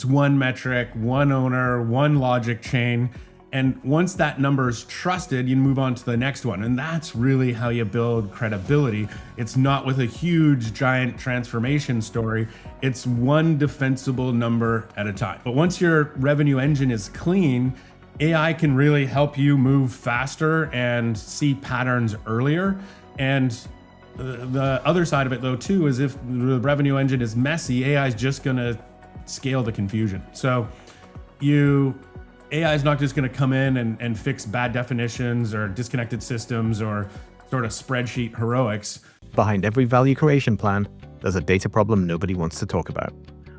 It's one metric, one owner, one logic chain. And once that number is trusted, you move on to the next one. And that's really how you build credibility. It's not with a huge, giant transformation story. It's one defensible number at a time. But once your revenue engine is clean, AI can really help you move faster and see patterns earlier. And the other side of it, though, too, is if the revenue engine is messy, AI is just going to scale the confusion. So AI is not just going to come in and fix bad definitions or disconnected systems or sort of spreadsheet heroics. Behind every value creation plan, there's a data problem nobody wants to talk about.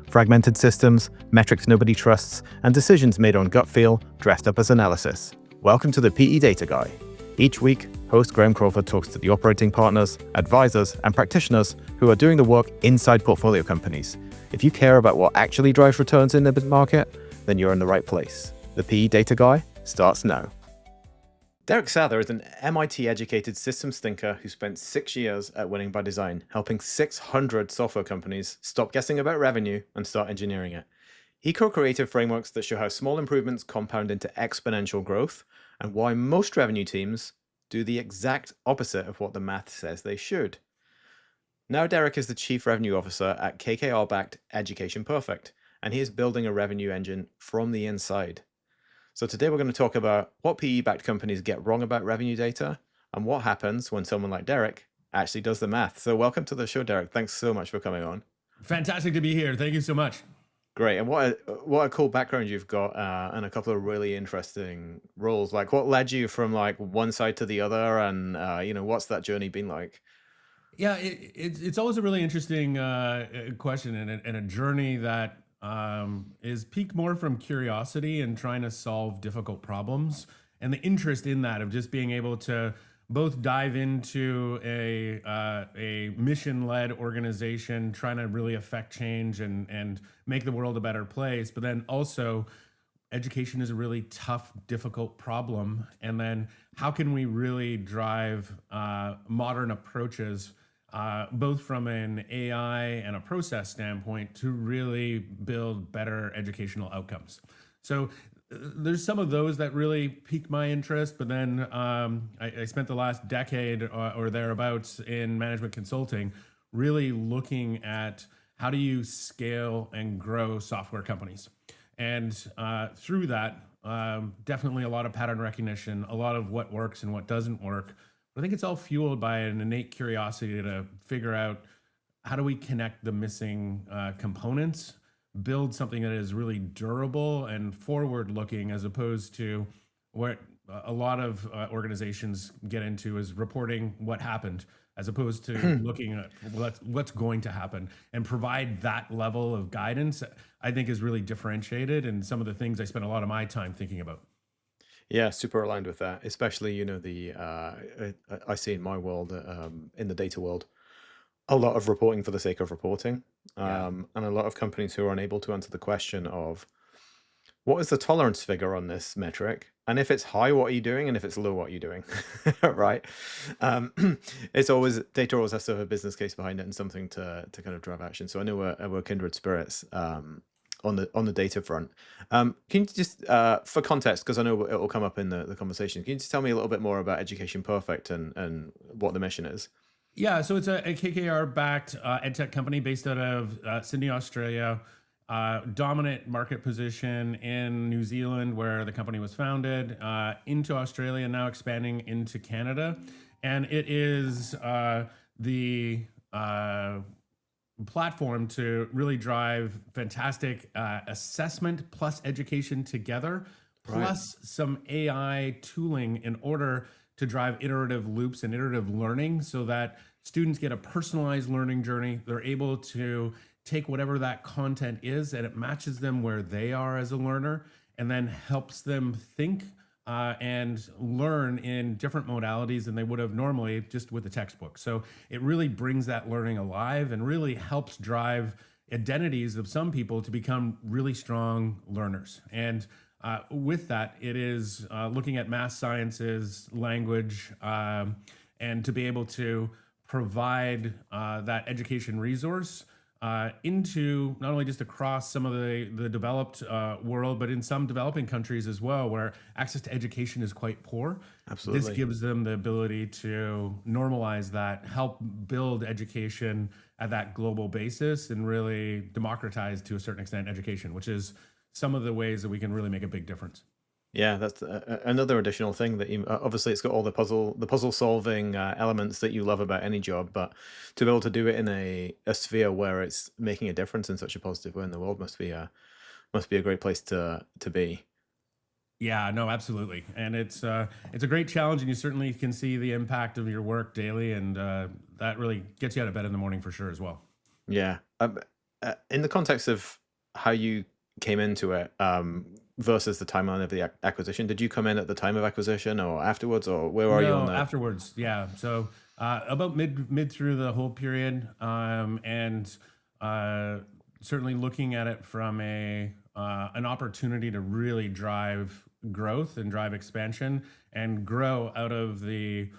Fragmented systems, metrics nobody trusts, and decisions made on gut feel dressed up as analysis. Welcome to the PE Data Guy. Each week, host Graham Crawford talks to the operating partners, advisors, and practitioners who are doing the work inside portfolio companies. If you care about what actually drives returns in the market, then you're in the right place. The PE Data Guy starts now. Derek Sather is an MIT-educated systems thinker who spent 6 years at Winning by Design, helping 600 software companies stop guessing about revenue and start engineering it. He co-created frameworks that show how small improvements compound into exponential growth and why most revenue teams do the exact opposite of what the math says they should. Now Derek is the Chief Revenue Officer at KKR-backed Education Perfect, and he is building a revenue engine from the inside. So today we're going to talk about what PE-backed companies get wrong about revenue data and what happens when someone like Derek actually does the math. So welcome to the show, Derek. Thanks so much for coming on. Fantastic to be here. Thank you so much. Great. And what a cool background you've got and a couple of really interesting roles. Like what led you from like one side to the other and, what's that journey been like? Yeah, it's always a really interesting question and a journey that is peaked more from curiosity and trying to solve difficult problems and the interest in that of just being able to both dive into a mission-led organization trying to really affect change and make the world a better place, but then also education is a really tough, difficult problem. And then how can we really drive modern approaches both from an AI and a process standpoint to really build better educational outcomes. So there's some of those that really piqued my interest, but then I spent the last decade or thereabouts in management consulting, really looking at how do you scale and grow software companies. And through that, definitely a lot of pattern recognition, a lot of what works and what doesn't work. I think it's all fueled by an innate curiosity to figure out how do we connect the missing components, build something that is really durable and forward-looking, as opposed to what a lot of organizations get into is reporting what happened, as opposed to looking at what's going to happen, and provide that level of guidance. I think is really differentiated, and some of the things I spend a lot of my time thinking about. Yeah, super aligned with that. Especially, I see in my world, in the data world, a lot of reporting for the sake of reporting, Yeah. and a lot of companies who are unable to answer the question of what is the tolerance figure on this metric, and if it's high, what are you doing, and if it's low, what are you doing, right? It's always data always has to have a business case behind it and something to kind of drive action. So I know we're kindred spirits. On the data front. Can you just, for context, because I know it will come up in the conversation, can you just tell me a little bit more about Education Perfect and what the mission is? Yeah, so it's a KKR-backed edtech company based out of Sydney, Australia. Dominant market position in New Zealand, where the company was founded, into Australia, now expanding into Canada. And it is the platform to really drive fantastic assessment plus education together, plus some AI tooling in order to drive iterative loops and iterative learning so that students get a personalized learning journey. They're able to take whatever that content is and it matches them where they are as a learner, and then helps them think and learn in different modalities than they would have normally just with the textbook. So it really brings that learning alive and really helps drive identities of some people to become really strong learners. And with that, it is looking at math, sciences, language, and to be able to provide that education resource into not only just across some of the developed world, but in some developing countries as well, where access to education is quite poor. This Absolutely. gives them the ability to normalize that, help build education at that global basis, and really democratize to a certain extent education, which is some of the ways that we can really make a big difference. Yeah, that's another additional thing that you obviously it's got all the puzzle solving elements that you love about any job, but to be able to do it in a sphere where it's making a difference in such a positive way in the world must be a great place to be. Yeah, no, absolutely, and it's a great challenge, and you certainly can see the impact of your work daily, and that really gets you out of bed in the morning for sure as well. Yeah. In the context of how you came into it versus the timeline of the acquisition, did you come in at the time of acquisition or afterwards, or where are you on No, that? afterwards, yeah. So about mid through the whole period, and uh, certainly looking at it from a an opportunity to really drive growth and drive expansion and grow out of the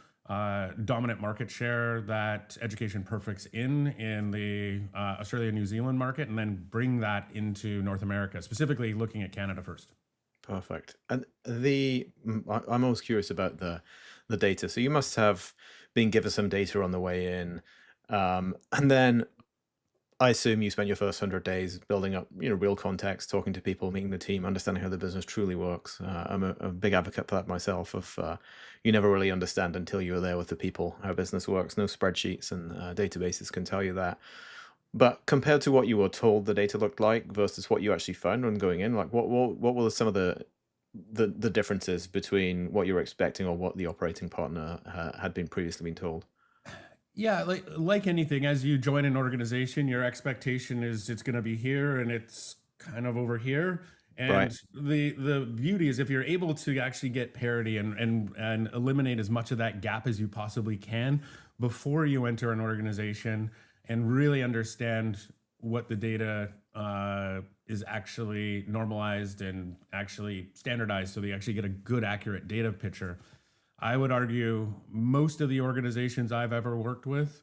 dominant market share that Education Perfect's in the Australia New Zealand market, and then bring that into North America, specifically looking at Canada first. Perfect. And I'm always curious about the data. So you must have been given some data on the way in, and then I assume you spent your first 100 days building up, real context, talking to people, meeting the team, understanding how the business truly works. I'm a big advocate for that myself. Of you never really understand until you're there with the people how business works. No spreadsheets and databases can tell you that. But compared to what you were told the data looked like versus what you actually found when going in, like what were some of the differences between what you were expecting or what the operating partner had been previously been told? Yeah, like anything, as you join an organization, your expectation is it's going to be here and it's kind of over here. Right. And the beauty is if you're able to actually get parity and eliminate as much of that gap as you possibly can before you enter an organization and really understand what the data is actually normalized and actually standardized so that you actually get a good, accurate data picture. I would argue most of the organizations I've ever worked with,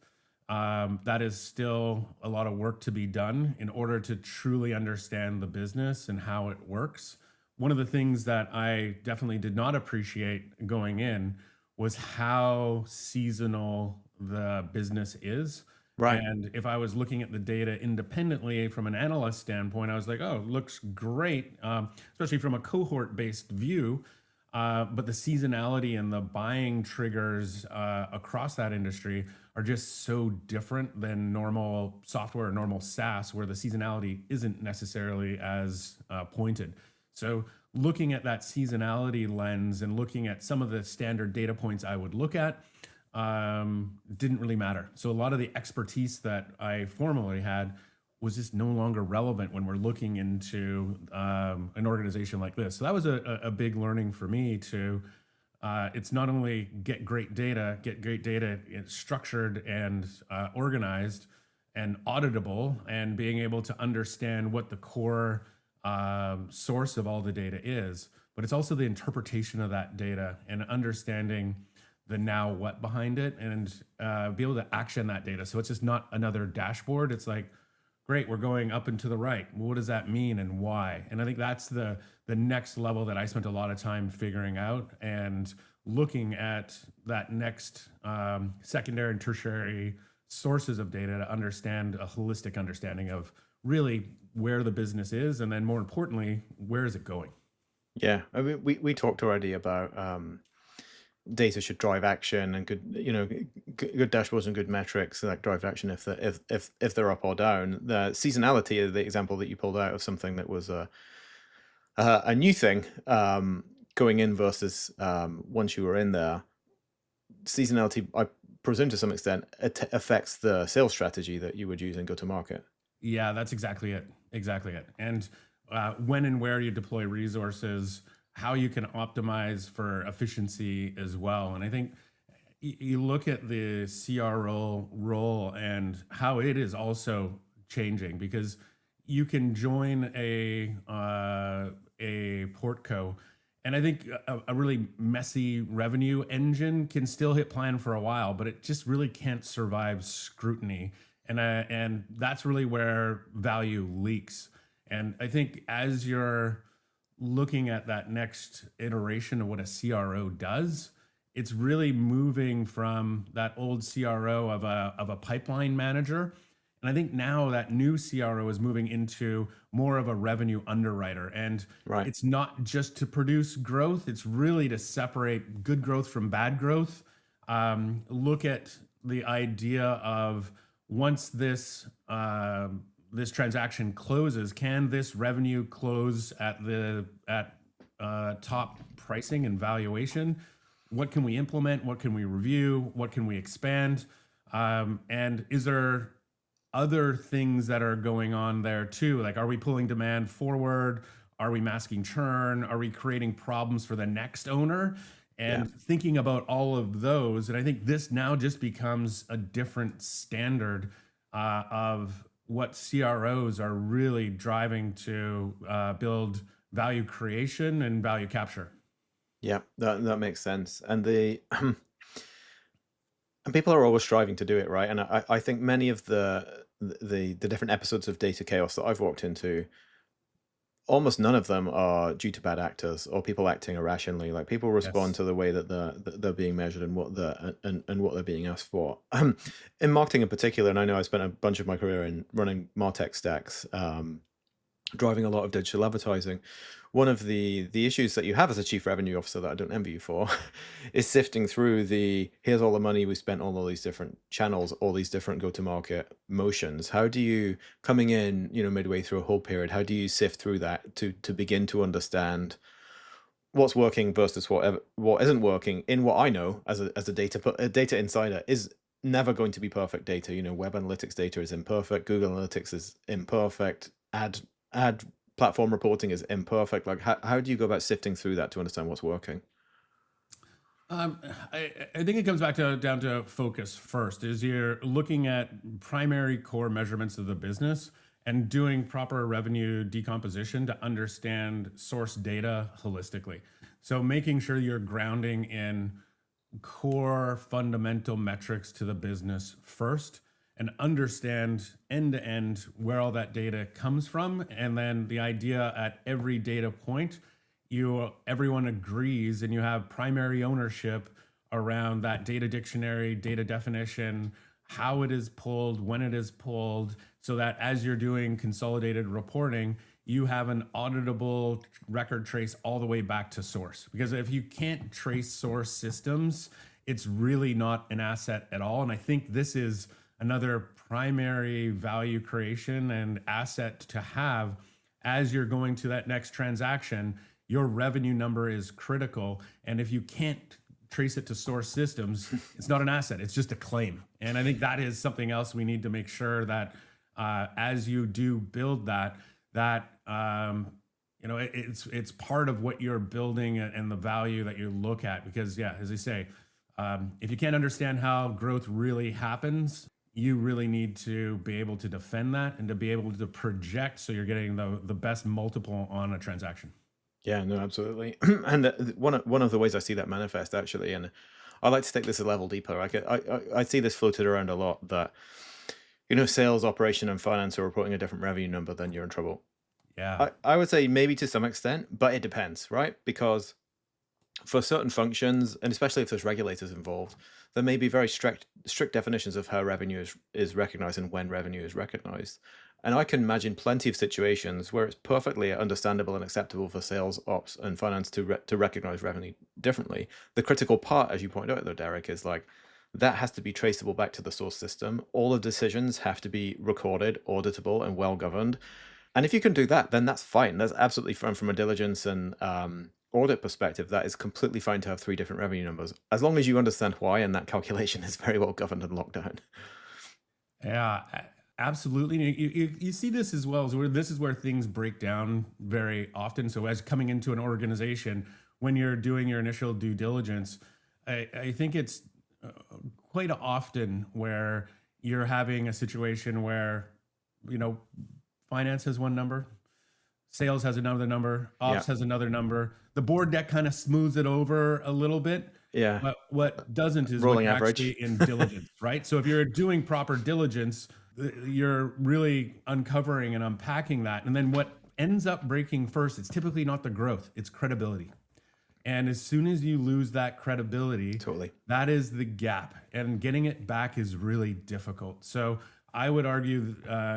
that is still a lot of work to be done in order to truly understand the business and how it works. One of the things that I definitely did not appreciate going in was how seasonal the business is. Right. And if I was looking at the data independently from an analyst standpoint, I was like, oh, looks great, especially from a cohort based view. But the seasonality and the buying triggers across that industry are just so different than normal software or normal SaaS, where the seasonality isn't necessarily as pointed. So, looking at that seasonality lens and looking at some of the standard data points I would look at didn't really matter. So, a lot of the expertise that I formerly had was just no longer relevant when we're looking into an organization like this. So that was a big learning for me to it's not only get great data structured and organized and auditable, and being able to understand what the core source of all the data is, but it's also the interpretation of that data and understanding the now what behind it, and be able to action that data. So it's just not another dashboard. It's like, great, we're going up and to the right. What does that mean and why? And I think that's the next level that I spent a lot of time figuring out, and looking at that next secondary and tertiary sources of data to understand a holistic understanding of really where the business is, and then more importantly, where is it going? Yeah. I mean, we talked already about data should drive action and good, good dashboards and good metrics that drive action if they're up or down. The seasonality is the example that you pulled out of something that was a new thing going in versus once you were in there. Seasonality, I presume to some extent, it affects the sales strategy that you would use and go to market. Yeah, that's exactly it. Exactly it. And when and where you deploy resources, how you can optimize for efficiency as well. And I think you look at the CRO role and how it is also changing, because you can join a portco, and I think a really messy revenue engine can still hit plan for a while, but it just really can't survive scrutiny. and that's really where value leaks. And I think as you're looking at that next iteration of what a CRO does, it's really moving from that old CRO of a pipeline manager. And I think now that new CRO is moving into more of a revenue underwriter. And Right. it's not just to produce growth, it's really to separate good growth from bad growth. Look at the idea of once this transaction closes, can this revenue close at the at top pricing and valuation? What can we implement? What can we review? What can we expand? And is there other things that are going on there too? Like, are we pulling demand forward? Are we masking churn? Are we creating problems for the next owner? Yeah. And thinking about all of those, and I think this now just becomes a different standard of what CROs are really driving to build value creation and value capture. Yeah, that makes sense. And the and people are always striving to do it, right? And I think many of the different episodes of Data Chaos that I've walked into, almost none of them are due to bad actors or people acting irrationally. Like, people respond Yes. to the way that they're being measured and what they're being asked for. In marketing in particular, and I know I spent a bunch of my career in running MarTech stacks, driving a lot of digital advertising. One of the issues that you have as a chief revenue officer that I don't envy you for is sifting through here's all the money we spent on all these different channels, all these different go-to-market motions. How do you, coming in, midway through a whole period, how do you sift through that to begin to understand what's working versus what isn't working in what I know as a data insider is never going to be perfect data. Web analytics data is imperfect, Google Analytics is imperfect, ad platform reporting is imperfect. Like, how do you go about sifting through that to understand what's working? I think it comes down to focus first. Is you're looking at primary core measurements of the business and doing proper revenue decomposition to understand source data holistically. So making sure you're grounding in core fundamental metrics to the business first and understand end to end where all that data comes from. And then the idea at every data point, everyone agrees and you have primary ownership around that data dictionary, data definition, how it is pulled, when it is pulled, so that as you're doing consolidated reporting, you have an auditable record trace all the way back to source. Because if you can't trace source systems, it's really not an asset at all. And I think this is another primary value creation and asset to have as you're going to that next transaction. Your revenue number is critical. And if you can't trace it to source systems, it's not an asset, it's just a claim. And I think that is something else we need to make sure that as you do build it's part of what you're building and the value that you look at. Because yeah, as I say, if you can't understand how growth really happens, you really need to be able to defend that and to be able to project so you're getting the best multiple on a transaction. Yeah, no, absolutely. And one of the ways I see that manifest, actually, and I like to take this a level deeper. I see this floated around a lot, that sales, operation, and finance are reporting a different revenue number, then you're in trouble. Yeah. I would say maybe to some extent, but it depends, right? Because for certain functions, and especially if there's regulators involved, there may be very strict definitions of how revenue is recognized and when revenue is recognized. And I can imagine plenty of situations where it's perfectly understandable and acceptable for sales, ops, and finance to recognize revenue differently. The critical part, as you pointed out, though, Derek, is like that has to be traceable back to the source system. All the decisions have to be recorded, auditable, and well governed. And if you can do that, then that's fine. That's absolutely fine from a diligence and audit perspective. That is completely fine to have three different revenue numbers, as long as you understand why, and that calculation is very well governed and locked down. Yeah, absolutely. You see this as well, this is where things break down very often. So as coming into an organization, when you're doing your initial due diligence, I think it's quite often where you're having a situation where, finance has one number, sales has another number, ops has another number. The board deck kind of smooths it over a little bit. Yeah. But what doesn't is Rolling what you're average. actually in diligence, right? So if you're doing proper diligence, you're really uncovering and unpacking that. And then what ends up breaking first, it's typically not the growth, it's credibility. And as soon as you lose that credibility, Totally. that is the gap. And getting it back is really difficult. So I would argue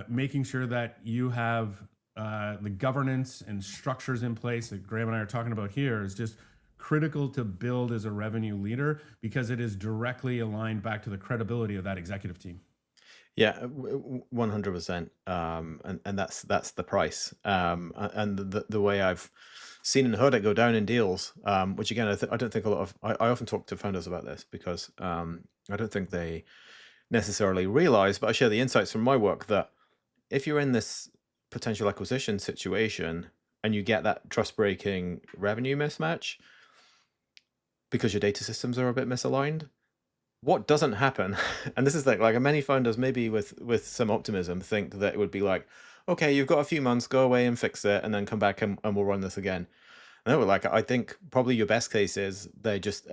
making sure that you have the governance and structures in place that Graham and I are talking about here is just critical to build as a revenue leader, because it is directly aligned back to the credibility of that executive team. Yeah, 100%. And that's the price. And the way I've seen and heard it go down in deals, which again, I don't think a lot of, I often talk to founders about this because I don't think they necessarily realize, but I share the insights from my work that if you're in this potential acquisition situation and you get that trust breaking revenue mismatch because your data systems are a bit misaligned, what doesn't happen, and this is like many founders, maybe with some optimism, think that it would be like, okay, you've got a few months, go away and fix it, and then come back and we'll run this again. No, like I think probably your best case is they just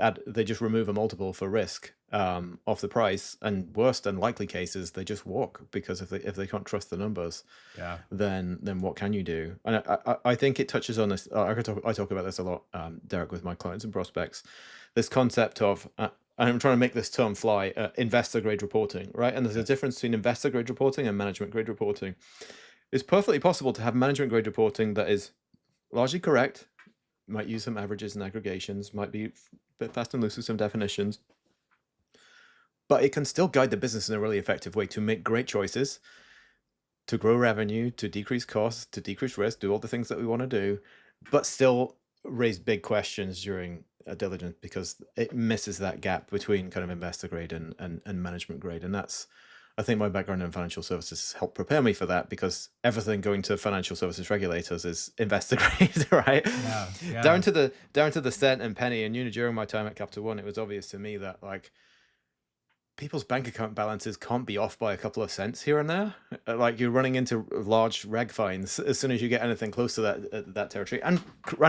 remove a multiple for risk off the price, and worst and likely cases they just walk, because if they can't trust the numbers, Yeah. then what can you do? And I think it touches on this. I talk about this a lot, Derek, with my clients and prospects. This concept of and I'm trying to make this term fly, investor grade reporting, right? And there's a difference between investor grade reporting and management grade reporting. It's perfectly possible to have management grade reporting that is largely correct, might use some averages and aggregations, might be a bit fast and loose with some definitions, but it can still guide the business in a really effective way to make great choices, to grow revenue, to decrease costs, to decrease risk, do all the things that we want to do, but still raise big questions during a diligence because it misses that gap between kind of investor grade and management grade. And that's, I think my background in financial services helped prepare me for that, because everything going to financial services regulators is investor grade, right? Yeah. Down to the cent and penny. And during my time at Capital One, it was obvious to me that like people's bank account balances can't be off by a couple of cents here and there. Like you're running into large reg fines as soon as you get anything close to that territory, and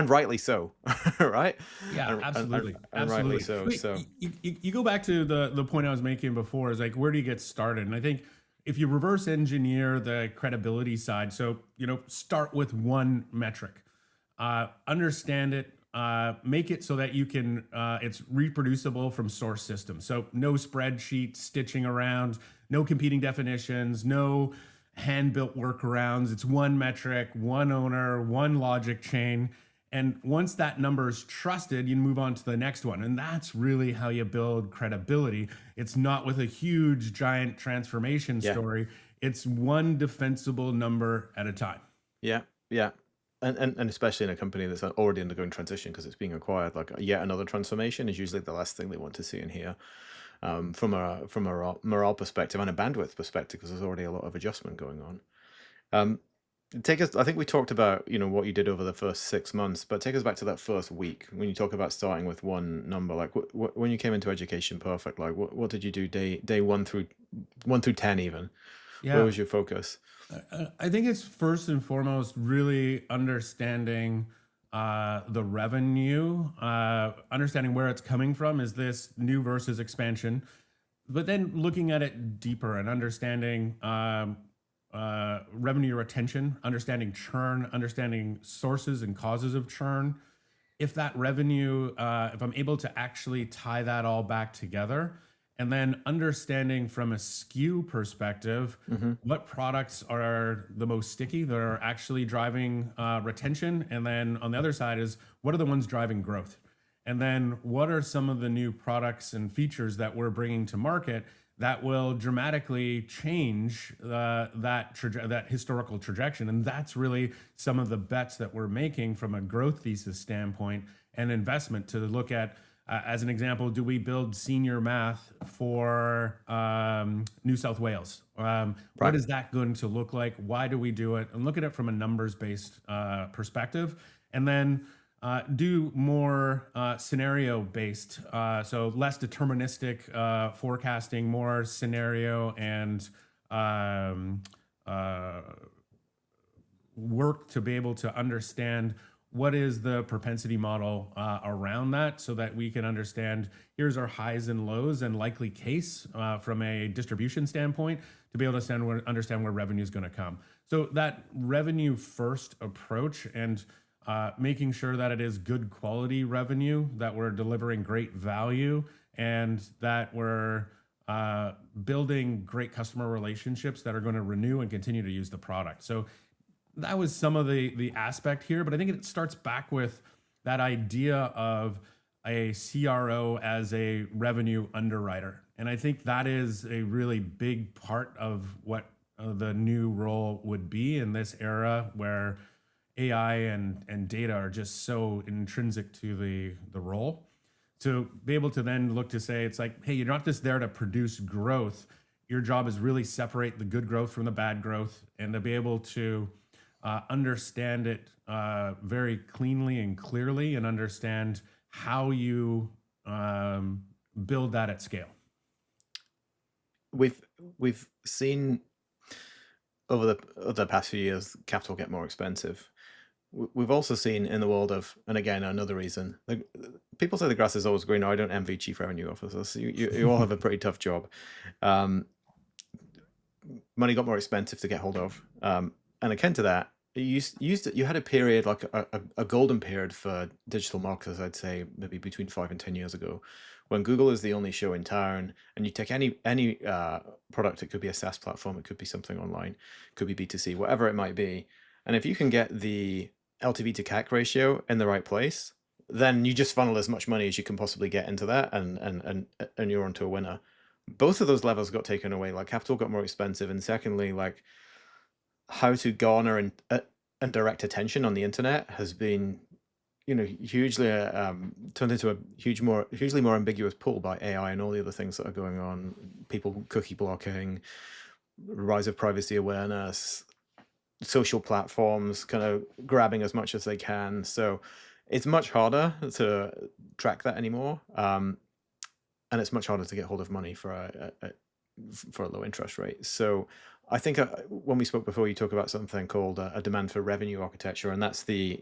rightly so, right? Yeah, absolutely. Rightly so. Wait, So you go back to the point I was making before, is like, where do you get started? And I think if you reverse engineer the credibility side, so, start with one metric, understand it, make it so that you can, it's reproducible from source systems. So no spreadsheet stitching around, no competing definitions, no hand-built workarounds. It's one metric, one owner, one logic chain. And once that number is trusted, you move on to the next one. And that's really how you build credibility. It's not with a huge, giant transformation story. It's one defensible number at a time. Yeah. And especially in a company that's already undergoing transition because it's being acquired, like yet another transformation is usually the last thing they want to see and hear, from a morale perspective and a bandwidth perspective, because there's already a lot of adjustment going on. I think we talked about what you did over the first 6 months, but take us back to that first week when you talk about starting with one number. Like when you came into Education Perfect, like what did you do day 1 through 10 even? Yeah. Where was your focus? I think it's first and foremost really understanding the revenue, understanding where it's coming from. Is this new versus expansion? But then looking at it deeper and understanding revenue retention, understanding churn, understanding sources and causes of churn. If that revenue, if I'm able to actually tie that all back together, and then understanding from a SKU perspective, what products are the most sticky that are actually driving retention. And then on the other side is, what are the ones driving growth? And then what are some of the new products and features that we're bringing to market that will dramatically change that historical trajectory? And that's really some of the bets that we're making from a growth thesis standpoint and investment to look at. As an example, do we build senior math for New South Wales? What is that going to look like? Why do we do it? And look at it from a numbers-based perspective. And then do more scenario-based, so less deterministic forecasting, more scenario and work to be able to understand what is the propensity model around that, so that we can understand here's our highs and lows and likely case from a distribution standpoint to be able to understand where revenue is going to come. So that revenue first approach and making sure that it is good quality revenue, that we're delivering great value, and that we're building great customer relationships that are going to renew and continue to use the product. So that was some of the aspect here, but I think it starts back with that idea of a CRO as a revenue underwriter. And I think that is a really big part of what the new role would be in this era where AI and data are just so intrinsic to the role. To be able to then look to say, it's like, hey, you're not just there to produce growth. Your job is really separate the good growth from the bad growth, and to be able to understand it very cleanly and clearly, and understand how you build that at scale. We've seen over the past few years capital get more expensive. We've also seen in the world of, and again, another reason, people say the grass is always greener. I don't envy chief revenue officers. You all have a pretty tough job. Money got more expensive to get hold of. And akin to that, you had a period, like a golden period for digital marketers, I'd say maybe between 5 and 10 years ago, when Google is the only show in town, and you take any product, it could be a SaaS platform, it could be something online, it could be B2C, whatever it might be. And if you can get the LTV to CAC ratio in the right place, then you just funnel as much money as you can possibly get into that, and you're onto a winner. Both of those levels got taken away. Like, capital got more expensive, and secondly, like, how to garner and direct attention on the internet has been, hugely turned into a hugely more ambiguous pool by AI and all the other things that are going on. People cookie blocking, rise of privacy awareness, social platforms kind of grabbing as much as they can. So it's much harder to track that anymore, and it's much harder to get hold of money for a low interest rate. So I think when we spoke before, you talk about something called a demand for revenue architecture, and that's the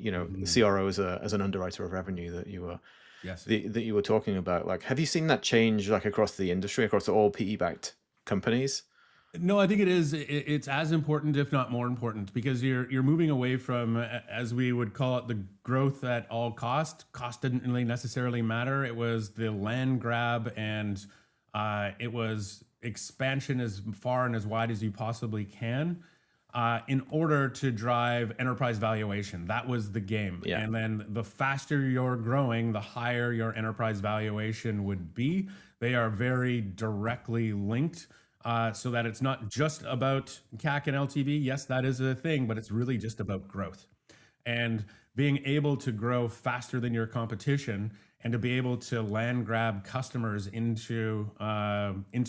CRO as an underwriter of revenue that you were that you were talking about. Like, have you seen that change, like, across the industry, across all PE-backed companies? No, I think it is. It's as important, if not more important, because you're moving away from, as we would call it, the growth at all cost. Cost didn't really necessarily matter. It was the land grab, and it was expansion as far and as wide as you possibly can, in order to drive enterprise valuation. That was the game. Yeah. And then the faster you're growing, the higher your enterprise valuation would be. They are very directly linked. So that it's not just about CAC and LTV. Yes, that is a thing, but it's really just about growth. And being able to grow faster than your competition, and to be able to land grab customers into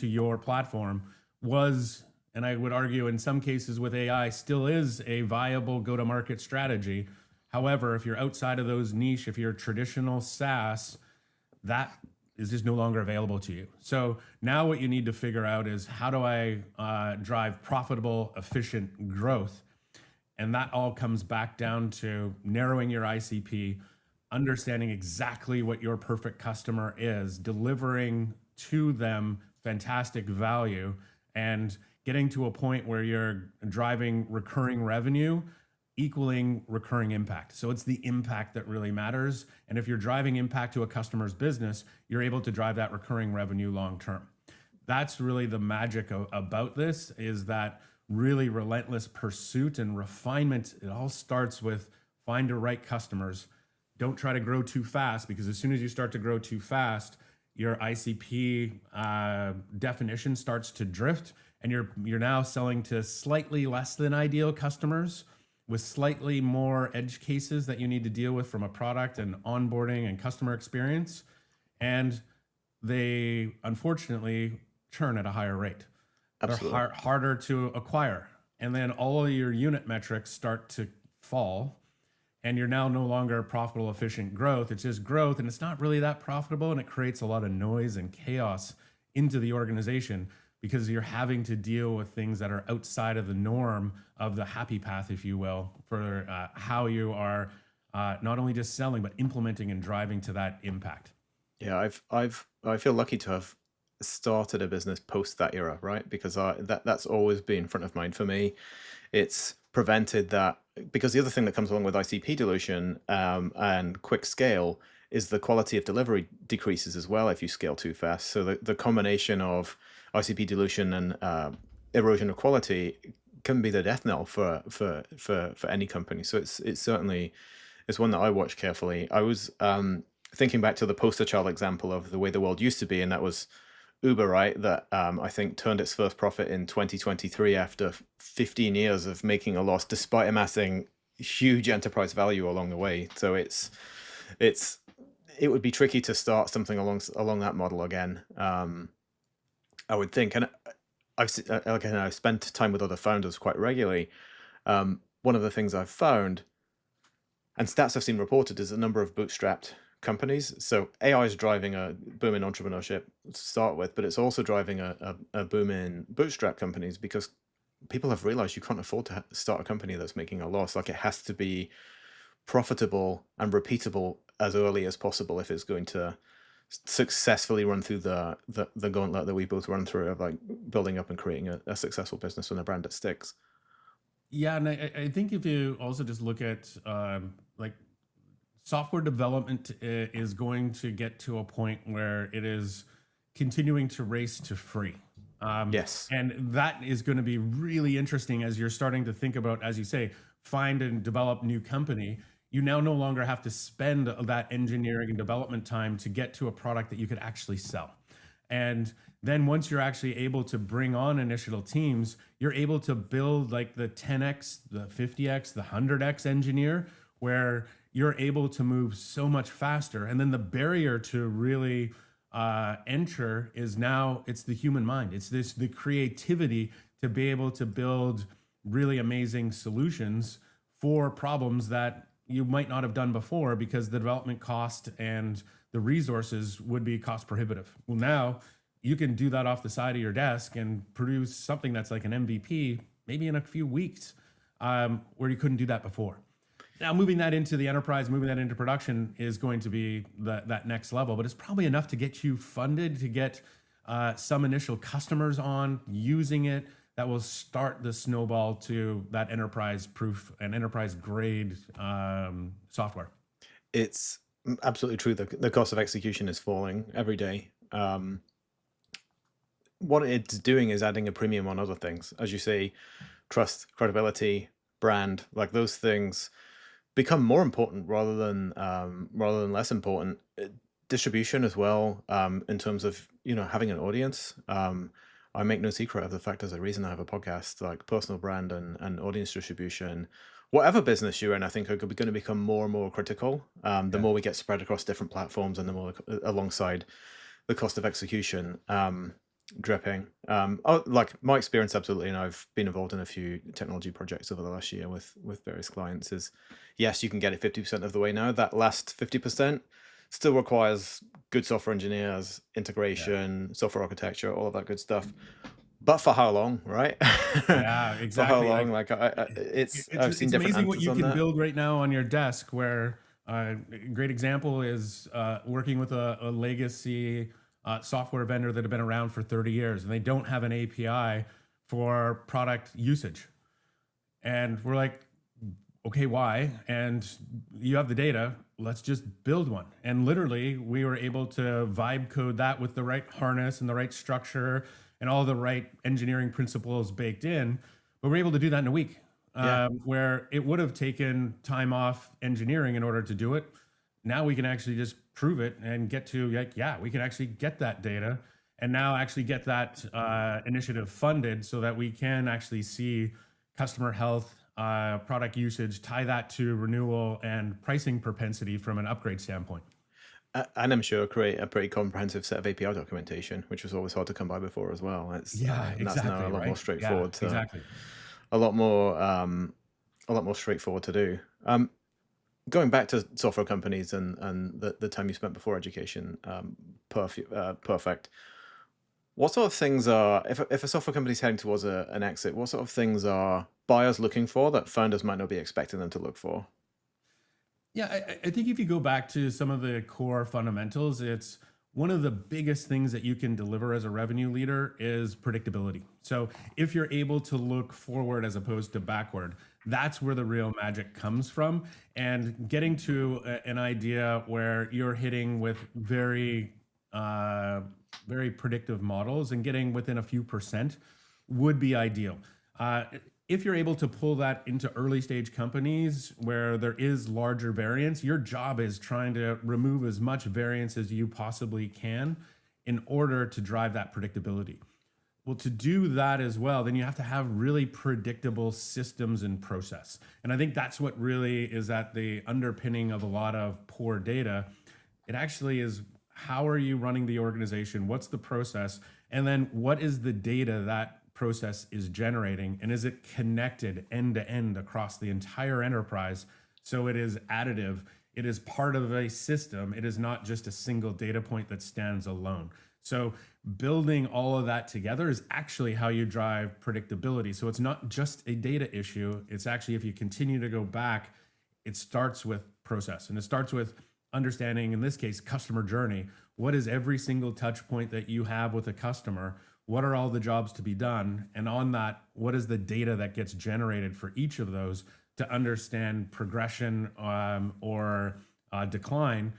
your platform was, and I would argue in some cases with AI, still is a viable go-to-market strategy. However, if you're outside of those niche, if you're traditional SaaS, that is just no longer available to you. So now what you need to figure out is, how do I drive profitable, efficient growth? And that all comes back down to narrowing your ICP, understanding exactly what your perfect customer is, delivering to them fantastic value, and getting to a point where you're driving recurring revenue equaling recurring impact. So it's the impact that really matters. And if you're driving impact to a customer's business, you're able to drive that recurring revenue long term. That's really the magic about this, is that really relentless pursuit and refinement. It all starts with find the right customers. Don't try to grow too fast, because as soon as you start to grow too fast, your ICP definition starts to drift, and you're now selling to slightly less than ideal customers, with slightly more edge cases that you need to deal with from a product and onboarding and customer experience. And they unfortunately churn at a higher rate. Absolutely. They're harder to acquire. And then all of your unit metrics start to fall, and you're now no longer profitable, efficient growth. It's just growth, and it's not really that profitable, and it creates a lot of noise and chaos into the organization, because you're having to deal with things that are outside of the norm of the happy path, if you will, for how you are not only just selling, but implementing and driving to that impact. Yeah, I feel lucky to have started a business post that era, right? Because that's always been front of mind for me. It's prevented that, because the other thing that comes along with ICP dilution and quick scale is the quality of delivery decreases as well if you scale too fast. So the combination of ICP dilution and erosion of quality can be the death knell for any company. So it's certainly, it's one that I watch carefully. I was thinking back to the poster child example of the way the world used to be, and that was Uber, right? That I think turned its first profit in 2023 after 15 years of making a loss, despite amassing huge enterprise value along the way. So it would be tricky to start something along that model again. I would think, and I've spent time with other founders quite regularly. One of the things I've found, and stats I've seen reported, is a number of bootstrapped companies. So AI is driving a boom in entrepreneurship to start with, but it's also driving a boom in bootstrap companies, because people have realized you can't afford to start a company that's making a loss. Like, it has to be profitable and repeatable as early as possible if it's going to successfully run through the gauntlet that we both run through of like building up and creating a successful business and a brand that sticks. Yeah, and I think if you also just look at like software development is going to get to a point where it is continuing to race to free. Yes. And that is going to be really interesting as you're starting to think about, as you say, find and develop new company. You now no longer have to spend that engineering and development time to get to a product that you could actually sell. And then once you're actually able to bring on initial teams, you're able to build like the 10x, the 50x, the 100x engineer, where you're able to move so much faster. And then the barrier to really enter is now it's the human mind. It's the creativity to be able to build really amazing solutions for problems that you might not have done before, because the development cost and the resources would be cost prohibitive. Well, now you can do that off the side of your desk and produce something that's like an MVP maybe in a few weeks, where you couldn't do that before. Now, moving that into the enterprise, moving that into production is going to be that next level, but it's probably enough to get you funded, to get some initial customers on using it. That will start the snowball to that enterprise proof and enterprise grade software. It's absolutely true. The cost of execution is falling every day. What it's doing is adding a premium on other things. As you say, trust, credibility, brand, like those things become more important rather than less important. Distribution as well, in terms of having an audience. I make no secret of the fact there's a reason I have a podcast. Like, personal brand and audience distribution, whatever business you're in, I think are going to become more and more critical. The more we get spread across different platforms, and the more alongside the cost of execution dripping. Like, my experience, absolutely, and I've been involved in a few technology projects over the last year with various clients, is yes, you can get it 50% of the way now. That last 50% still requires good software engineers, integration, software architecture, all of that good stuff. But for how long, right? Yeah, For how exactly. long? Like, I've seen It's different amazing what answers you on can that. build right now on your desk. Where a great example is working with a legacy software vendor that have been around for 30 years, and they don't have an API for product usage. And we're like, okay, why? And you have the data, let's just build one. And literally, we were able to vibe code that with the right harness and the right structure and all the right engineering principles baked in. But we're able to do that in a week, Yeah. where it would have taken time off engineering in order to do it. Now we can actually just prove it and get to, like, yeah, we can actually get that data and now actually get that initiative funded so that we can actually see customer health, product usage, tie that to renewal and pricing propensity from an upgrade standpoint. And I'm sure create a pretty comprehensive set of API documentation, which was always hard to come by before as well. Yeah, And that's now a exactly. lot more Right. Yeah, straightforward exactly. a lot more straightforward to do. Going back to software companies and the time you spent before education, perfect. What sort of things are, if a software company is heading towards an exit, what sort of things are buyers looking for that founders might not be expecting them to look for? Yeah, I think if you go back to some of the core fundamentals, it's one of the biggest things that you can deliver as a revenue leader is predictability. So if you're able to look forward as opposed to backward, that's where the real magic comes from. And getting to an idea where you're hitting with uh, very predictive models and getting within a few percent would be ideal. Uh, if you're able to pull that into early stage companies where there is larger variance, your job is trying to remove as much variance as you possibly can in order to drive that predictability. Well, to do that as well, then you have to have really predictable systems and process. And I think that's what really is at the underpinning of a lot of poor data. It actually is, how are you running the organization? What's the process? And then what is the data that process is generating? And is it connected end to end across the entire enterprise? So it is additive. It is part of a system. It is not just a single data point that stands alone. So building all of that together is actually how you drive predictability. So it's not just a data issue. It's actually, if you continue to go back, it starts with process, and it starts with understanding, in this case, customer journey. What is every single touch point that you have with a customer? What are all the jobs to be done? And on that, what is the data that gets generated for each of those to understand progression or decline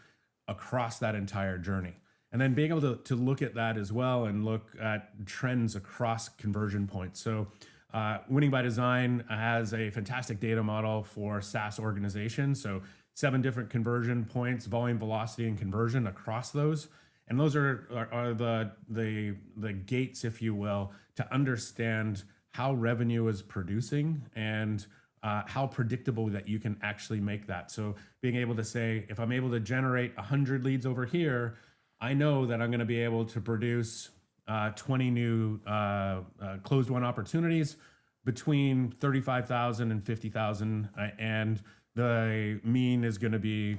across that entire journey? And then being able to look at that as well and look at trends across conversion points. So Winning by Design has a fantastic data model for SaaS organizations. So 7 different conversion points, volume, velocity, and conversion across those. And those are the gates, if you will, to understand how revenue is producing and how predictable that you can actually make that. So being able to say, if I'm able to generate 100 leads over here, I know that I'm going to be able to produce 20 new closed won opportunities between 35,000 and 50,000, and the mean is going to be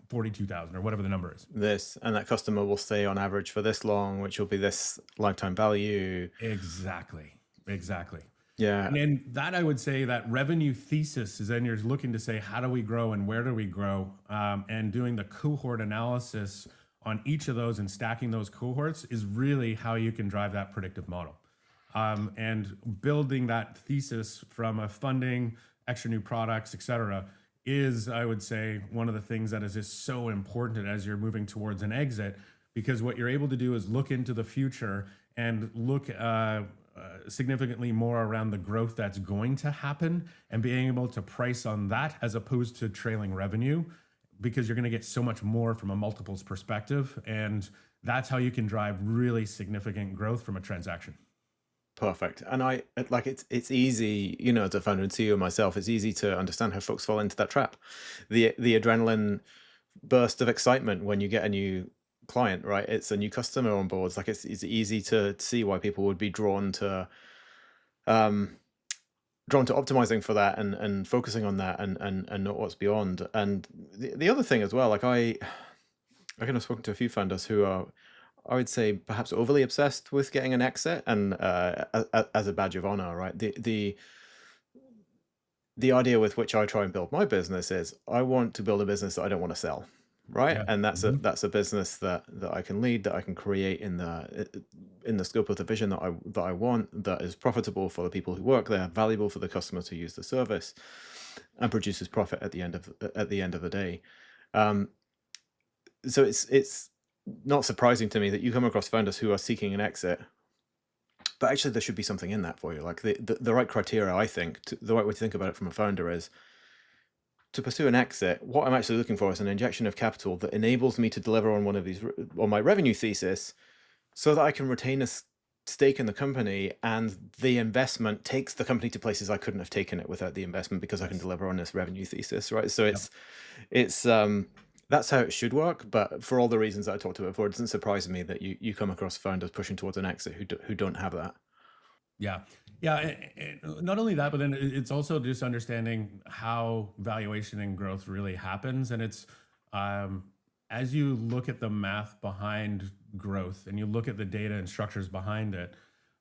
42,000 or whatever the number is. And that customer will stay on average for this long, which will be this lifetime value. Exactly. Yeah. And then that, I would say, that revenue thesis is then you're looking to say, how do we grow and where do we grow? And doing the cohort analysis on each of those and stacking those cohorts is really how you can drive that predictive model. And building that thesis from a funding, extra new products, et cetera, is, I would say, one of the things that is just so important as you're moving towards an exit, because what you're able to do is look into the future and look significantly more around the growth that's going to happen and being able to price on that as opposed to trailing revenue, because you're going to get so much more from a multiples perspective. And that's how you can drive really significant growth from a transaction. Perfect. And it's easy, as a founder and CEO myself, it's easy to understand how folks fall into that trap. The adrenaline burst of excitement when you get a new client, right? It's a new customer on board. It's easy to see why people would be drawn to optimizing for that and focusing on that and not what's beyond. And the other thing as well, I kind of spoken to a few founders who are, I would say, perhaps overly obsessed with getting an exit and as a badge of honor, right? The idea with which I try and build my business is I want to build a business that I don't want to sell, right? Yeah. And that's a business that I can lead, that I can create in the scope of the vision that I want, that is profitable for the people who work there, valuable for the customers who use the service, and produces profit at the end of the day. So it's not surprising to me that you come across founders who are seeking an exit, but actually there should be something in that for you. Like the right criteria, I think, the right way to think about it from a founder is to pursue an exit. What I'm actually looking for is an injection of capital that enables me to deliver on my revenue thesis, so that I can retain a stake in the company, and the investment takes the company to places I couldn't have taken it without the investment, because I can deliver on this revenue thesis, right? So it's that's how it should work. But for all the reasons that I talked about before, it doesn't surprise me that you come across founders pushing towards an exit who don't have that. Yeah. Yeah. Not only that, but then it's also just understanding how valuation and growth really happens. And it's as you look at the math behind growth and you look at the data and structures behind it,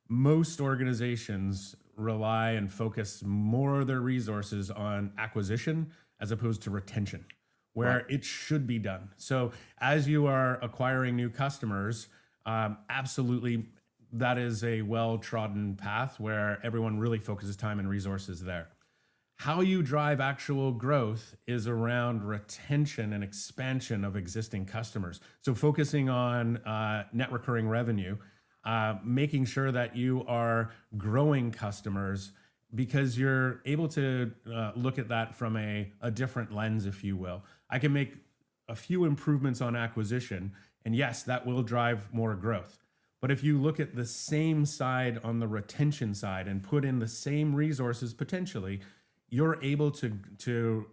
most organizations rely and focus more of their resources on acquisition as opposed to retention. where it should be done. So as you are acquiring new customers, absolutely, that is a well-trodden path where everyone really focuses time and resources there. How you drive actual growth is around retention and expansion of existing customers. So focusing on net recurring revenue, making sure that you are growing customers because you're able to look at that from a different lens, if you will. I can make a few improvements on acquisition, and yes, that will drive more growth. But if you look at the same side on the retention side and put in the same resources potentially, you're able to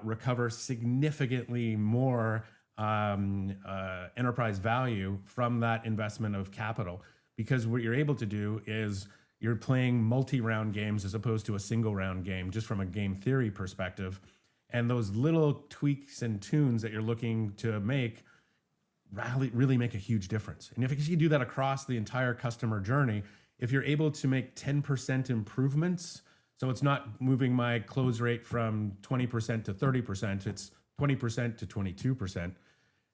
recover significantly more enterprise value from that investment of capital. Because what you're able to do is you're playing multi-round games as opposed to a single round game, just from a game theory perspective. And those little tweaks and tunes that you're looking to make really make a huge difference. And if you do that across the entire customer journey, if you're able to make 10% improvements, so it's not moving my close rate from 20% to 30%, it's 20% to 22%,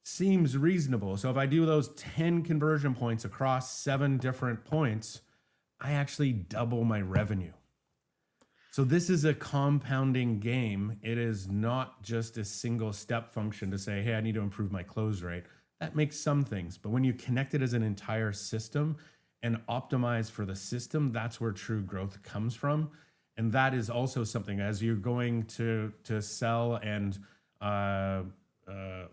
seems reasonable. So if I do those 10 conversion points across 7 different points, I actually double my revenue. So this is a compounding game. It is not just a single step function to say, hey, I need to improve my close rate. That makes some things, but when you connect it as an entire system and optimize for the system, that's where true growth comes from. And that is also something as you're going to sell and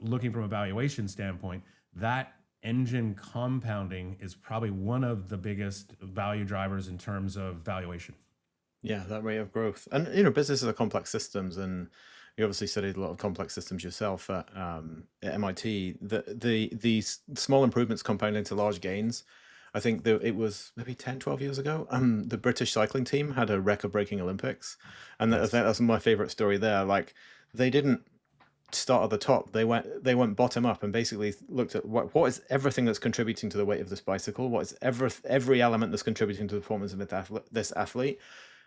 looking from a valuation standpoint, that engine compounding is probably one of the biggest value drivers in terms of valuation. Yeah, that rate of growth. And businesses are complex systems, and you obviously studied a lot of complex systems yourself at MIT. These small improvements compound into large gains. I think it was maybe 10, 12 years ago, the British cycling team had a record-breaking Olympics. And I think that's my favorite story there. Like, they didn't start at the top. They went bottom up and basically looked at what is everything that's contributing to the weight of this bicycle? What is every element that's contributing to the performance of this athlete?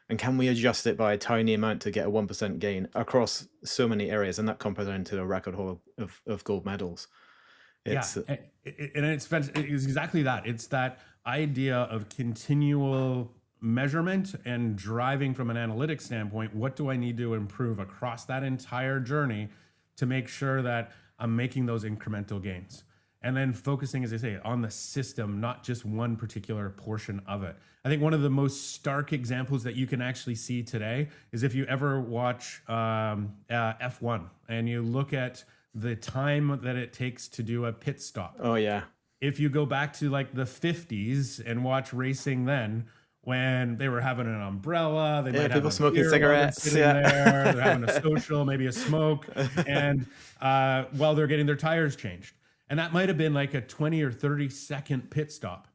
And can we adjust it by a tiny amount to get a 1% gain across so many areas? And that compounded into a record haul of gold medals. It's exactly that. It's that idea of continual measurement and driving from an analytics standpoint. What do I need to improve across that entire journey to make sure that I'm making those incremental gains? And then focusing, as I say, on the system, not just one particular portion of it. I think one of the most stark examples that you can actually see today is if you ever watch F1 and you look at the time that it takes to do a pit stop. Oh, yeah. If you go back to like the 50s and watch racing then, when they were having an umbrella, they might have people smoking cigarettes, there, they're having a social, maybe a smoke, and while they're getting their tires changed. And that might have been like a 20 or 30 second pit stop.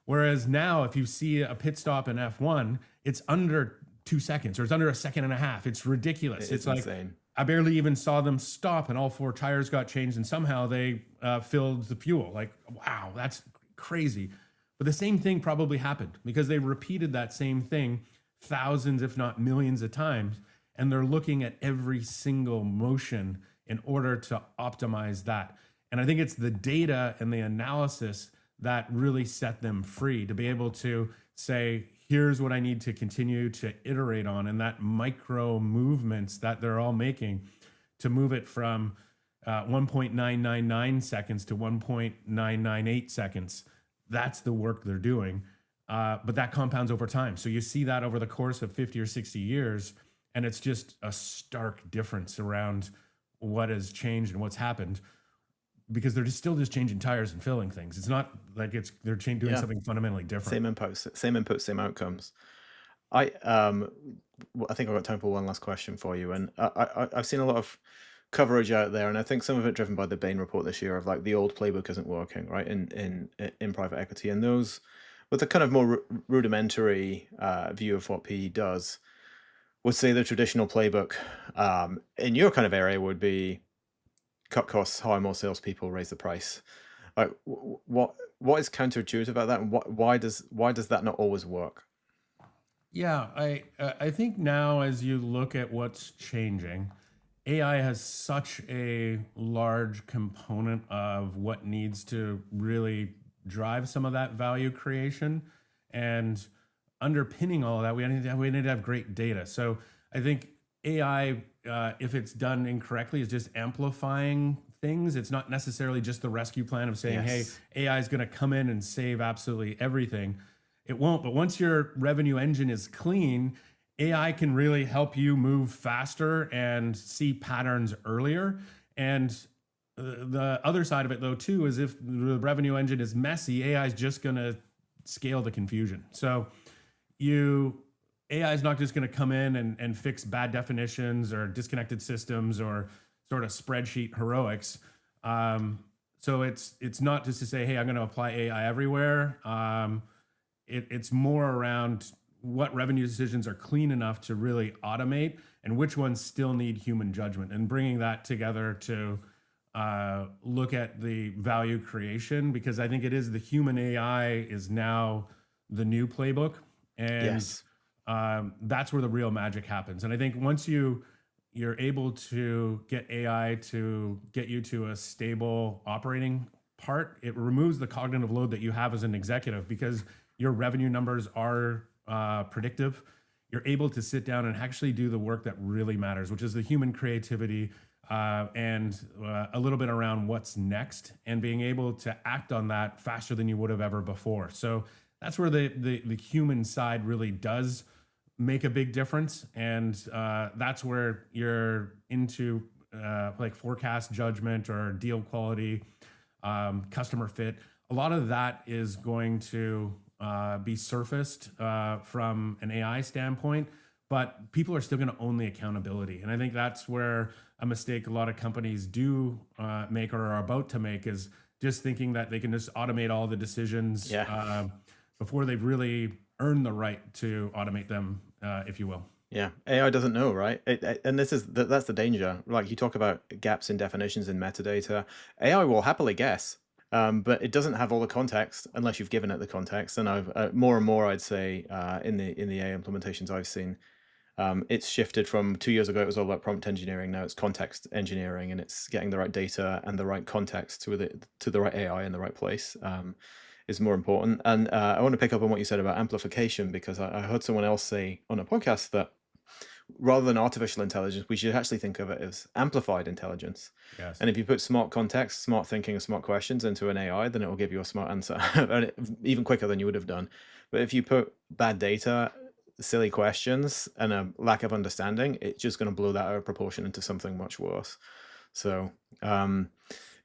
Whereas now, if you see a pit stop in F1, it's under 2 seconds or it's under a second and a half. It's ridiculous. It's like insane. I barely even saw them stop and all 4 tires got changed and somehow they filled the fuel. Like, wow, that's crazy. But the same thing probably happened because they repeated that same thing thousands, if not millions of times. And they're looking at every single motion in order to optimize that. And I think it's the data and the analysis that really set them free to be able to say, here's what I need to continue to iterate on, and that micro movements that they're all making to move it from 1.999 seconds to 1.998 seconds. That's the work they're doing. But that compounds over time. So you see that over the course of 50 or 60 years, and it's just a stark difference around what has changed and what's happened. Because they're still just changing tires and filling things. It's not like they're doing something fundamentally different. Same inputs, same outcomes. I think I've got time for one last question for you. And I've seen a lot of coverage out there, and I think some of it driven by the Bain report this year of like the old playbook isn't working, right? In private equity, and those with a kind of more rudimentary view of what PE does would say the traditional playbook in your kind of area would be cut costs, hire more salespeople, raise the price. Like, what is counterintuitive about that, and why does that not always work? Yeah, I think now as you look at what's changing, AI has such a large component of what needs to really drive some of that value creation. And underpinning all of that, we need to have great data. So I think AI, if it's done incorrectly, is just amplifying things. It's not necessarily just the rescue plan of saying, Yes. hey, AI is going to come in and save absolutely everything. It won't. But once your revenue engine is clean, AI can really help you move faster and see patterns earlier. And the other side of it, though, too, is if the revenue engine is messy, AI is just going to scale the confusion. So AI is not just going to come in and fix bad definitions or disconnected systems or sort of spreadsheet heroics. So it's not just to say, hey, I'm going to apply AI everywhere. It's more around what revenue decisions are clean enough to really automate and which ones still need human judgment, and bringing that together to look at the value creation, because I think it is the human AI is now the new playbook. And Yes. that's where the real magic happens. And I think once you're able to get AI to get you to a stable operating part, it removes the cognitive load that you have as an executive, because your revenue numbers are predictive. You're able to sit down and actually do the work that really matters, which is the human creativity and a little bit around what's next, and being able to act on that faster than you would have ever before. So that's where the human side really does make a big difference. And that's where you're into like forecast judgment or deal quality, customer fit. A lot of that is going to be surfaced from an AI standpoint, but people are still going to own the accountability. And I think that's where a mistake a lot of companies do make or are about to make, is just thinking that they can just automate all the decisions before they've really earned the right to automate them, if you will. Yeah, AI doesn't know, right? And that's the danger. Like, you talk about gaps in definitions in metadata. AI will happily guess, but it doesn't have all the context unless you've given it the context. And I've more and more, I'd say, in the AI implementations I've seen, it's shifted from 2 years ago. It was all about prompt engineering. Now it's context engineering, and it's getting the right data and the right context to the right AI in the right place. Is more important. And I want to pick up on what you said about amplification, because I heard someone else say on a podcast that rather than artificial intelligence, we should actually think of it as amplified intelligence. Yes. And if you put smart context, smart thinking, and smart questions into an AI, then it will give you a smart answer, and even quicker than you would have done. But if you put bad data, silly questions, and a lack of understanding, it's just going to blow that out of proportion into something much worse. So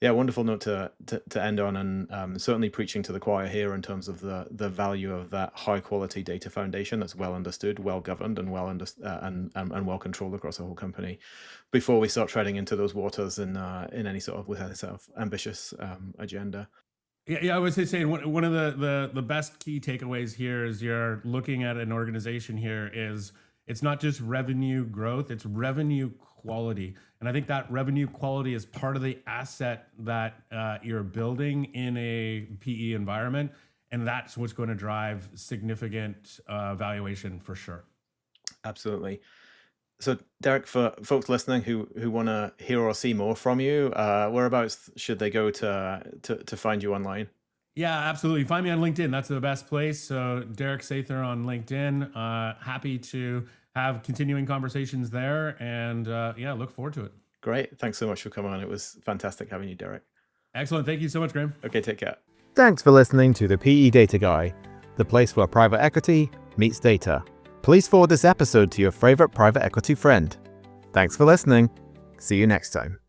yeah, wonderful note to end on, and certainly preaching to the choir here in terms of the value of that high quality data foundation that's well understood, well governed, and and well controlled across the whole company, before we start treading into those waters in any sort of ambitious agenda. Yeah, I was saying one of the best key takeaways here is you're looking at an organization here is it's not just revenue growth, it's revenue quality. And I think that revenue quality is part of the asset that you're building in a PE environment. And that's what's going to drive significant valuation for sure. Absolutely. So, Derek, for folks listening who want to hear or see more from you, whereabouts should they go to find you online? Yeah, absolutely. Find me on LinkedIn. That's the best place. So Derek Sather on LinkedIn. Happy to have continuing conversations there, and yeah, look forward to it. Great. Thanks so much for coming on. It was fantastic having you, Derek. Excellent. Thank you so much, Graham. Okay, take care. Thanks for listening to the PE Data Guy, the place where private equity meets data. Please forward this episode to your favorite private equity friend. Thanks for listening. See you next time.